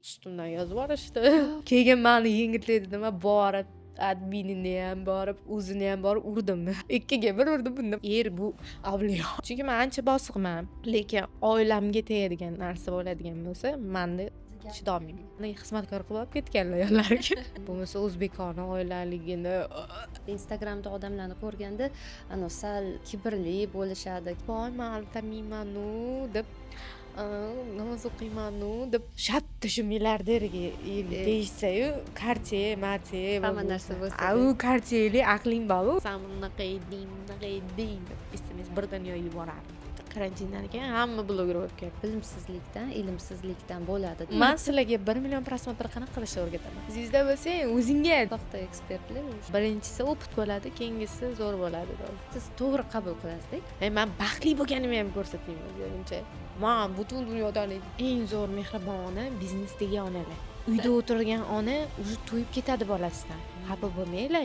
ustimdan yozib yuborishdi. Keyin meni yengillaydi nima borib adminini ham borib, o'zini ham borib urdim. Ikkiga bir urdim bunda. Bu avliyo. Chunki men ancha bosiqman, lekin oilamga tegadigan narsa bo'ladigan bo'lsa, menda chidolmayman. Meni xizmatkor qilib olib ketganlar ayollarga. Bo'lmasa o'zbekona oilaligini Instagramda odamlarni ko'rganda, sal kibrli bo'lishadi. voy men altamayman-u deb namoz o'qiyman-u deb shatta shu milliarderga deyishsa-yu, kartiye, hamma narsa bo'lsa. u kartiyeli aqling bor-u. Sen bunaqa eding deb SMS bir dunyo yuborardi. Karantindan keyin hamma bloger bo'lib ketdi. Bilimsizlikdan, ilmsizlikdan bo'ladi. Men sizlarga 1 million prosmotr qanaqa qilishni o'rgataman. Sizda bo'lsang, o'zingga Soxta ekspertlar. birinchisi opit bo'ladi, keyingisi zo'r bo'ladi. Siz to'g'ri qabul qilasiz. Men baxtli bo'lganimni ham ko'rsatmayman o'zimcha. Men butun dunyodan eng zo'r mehribon ona biznesdagi onalar. Uyda o'tirgan ona уже to'yib ketadi bolasidan. Xafa bo'lmanglar.